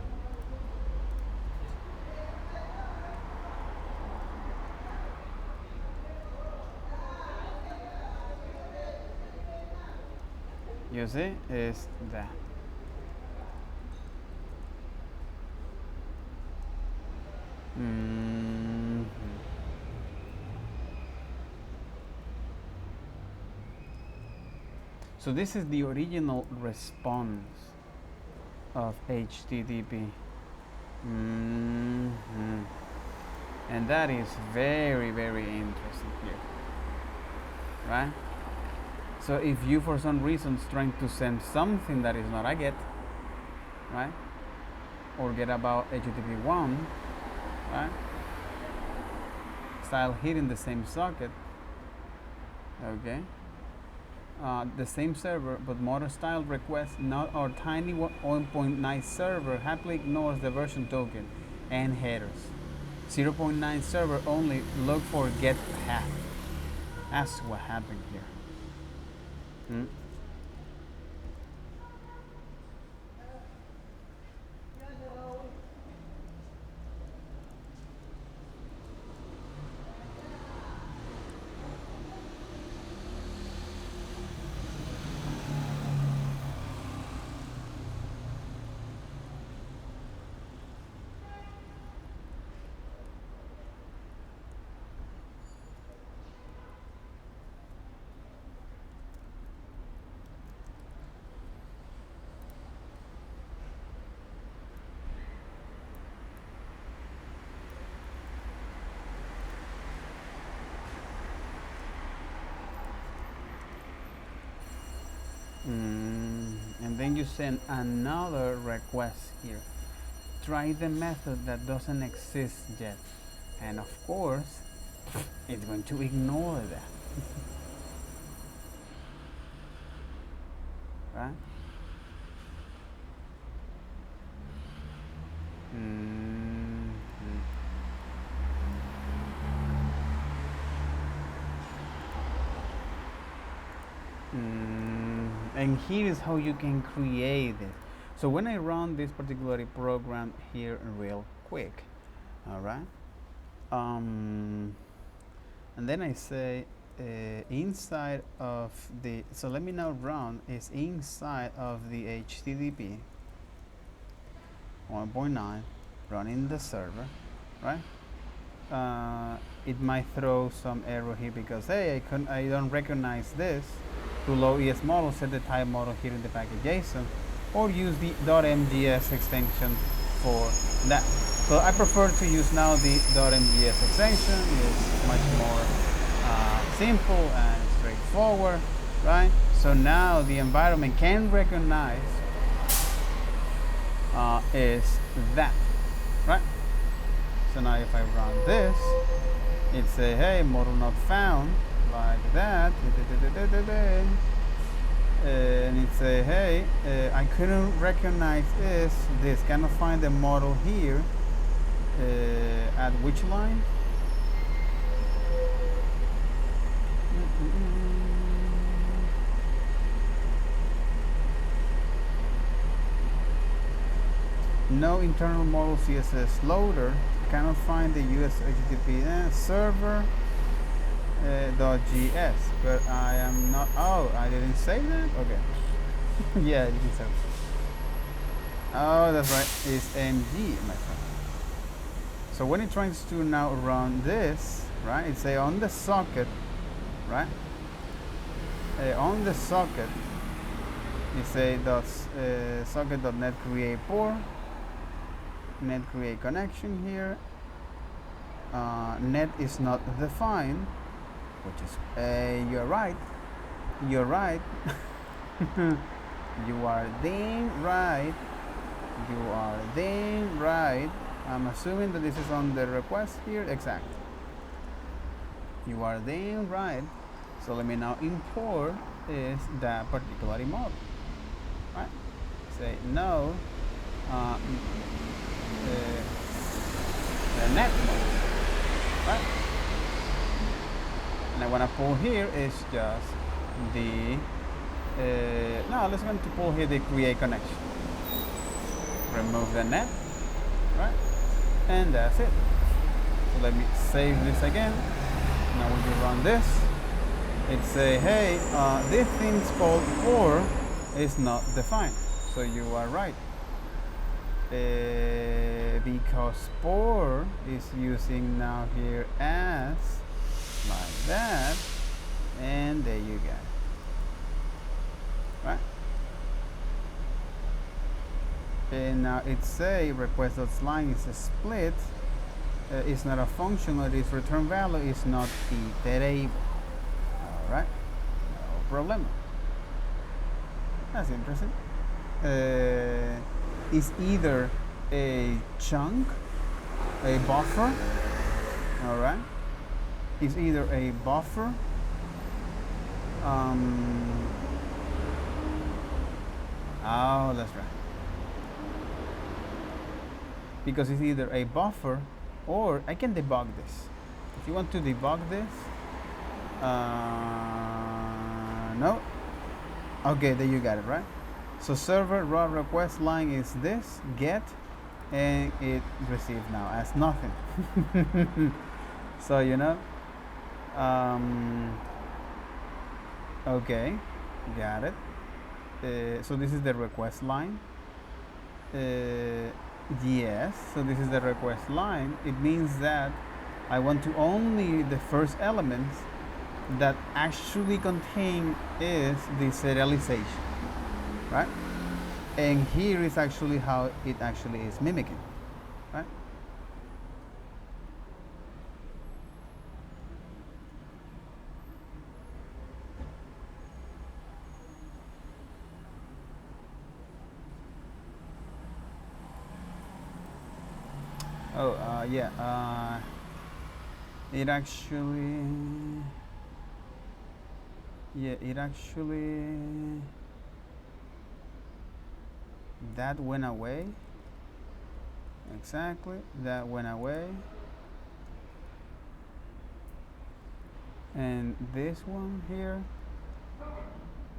Speaker 1: You see, is that. So this is the original response of HTTP. And that is very, very interesting here, right? So if you for some reason trying to send something that is not a get, right, or get about HTTP1, right, style hitting the same socket, okay, the same server but model style request, not our tiny 1.9 server happily ignores the version token and headers. 0.9 server only look for get path. That's what happened here. And then you send another request here. Try the method that doesn't exist yet, and of course it's going to ignore that. Right? And here is how you can create it. So when I run this particular program here real quick, all right, and then I say inside of the, so let me now run is inside of the HTTP 1.9 running the server, right? It might throw some error here because hey, I don't recognize this. To load ES model, set the type model here in the package JSON, or use the .mjs extension for that. So I prefer to use now the .mjs extension. It's much more simple and straightforward, right? So now the environment can recognize is that, right? So now if I run this, it say, hey, model not found, like that, and it say, hey, I couldn't recognize this cannot find the model here. At which line? No internal model CSS loader. Cannot find the US HTTP server .js, but I am not. Oh, I didn't say that. Okay. Yeah, I didn't say that. Oh, that's right. It's MG, my friend. So when it tries to now run this, right? It say on the socket, right? On the socket, it say socket.net create port. Net create connection here. Net is not defined, which is you're right. You're right. You are damn right. You are damn right. I'm assuming that this is on the request here. Exact. You are damn right. So let me now import is that particular model. Right? Say no. The net model, right? And I want to pull here is just the no, let's going to pull here the create connection. Remove the net, right? And that's it. So let me save this again. Now when you run this, it say, hey, this thing's called for is not defined. So you are right. Because for is using now here as like that, and there you go. Right? And now it say request.line is a split. It's not a function, or its return value is not iterable. All right. problema. That's interesting. It's either a chunk, a buffer, all right? It's either a buffer, oh, that's right. Because it's either a buffer, or I can debug this. If you want to debug this, no. Okay, there you got it, right? So server raw request line is this get, and it received now as nothing. So you know, okay, got it. So this is the request line. Yes, so this is the request line. It means that I want to only the first elements that actually contain is the serialization, right? And here is actually how it actually is mimicking, right? Oh, yeah, it actually, yeah, it actually, that went away. Exactly, that went away. And this one here,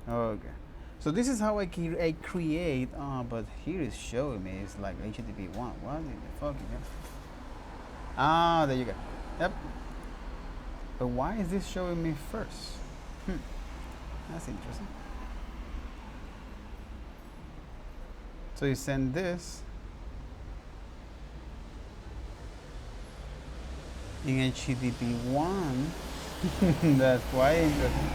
Speaker 1: okay. So this is how I create, but here is showing me, it's like HTTP 1. What in the fucking hell? Ah, there you go. Yep. But why is this showing me first? That's interesting. So you send this in HTTP 1. That's quite interesting.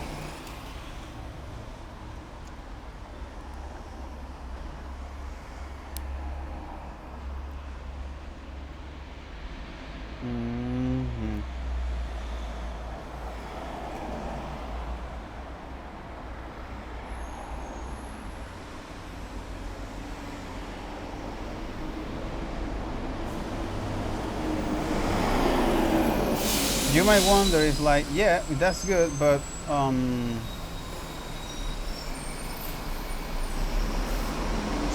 Speaker 1: You might wonder, it's like, yeah, that's good, but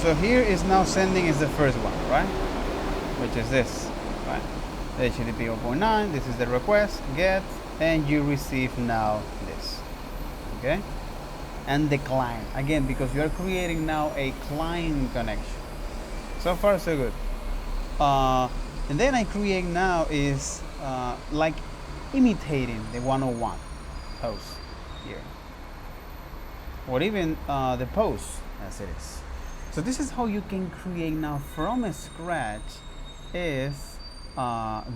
Speaker 1: so here is now sending is the first one, right? Which is this, right? HTTP 0.9, this is the request, get, and you receive now this, okay? And the client, again, because you are creating now a client connection. So far, so good. And then I create now is like imitating the 101 post here, or even the post as it is. So this is how you can create now from scratch is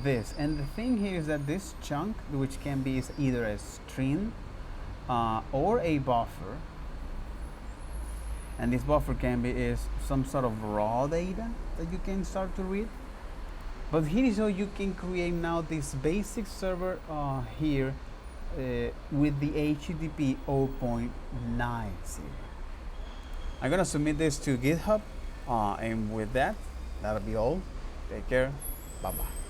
Speaker 1: this. And the thing here is that this chunk, which can be is either a string or a buffer, and this buffer can be is some sort of raw data that you can start to read. But here is how you can create now this basic server here with the HTTP 0.9 server. I'm gonna submit this to GitHub, and with that, that'll be all. Take care. Bye bye.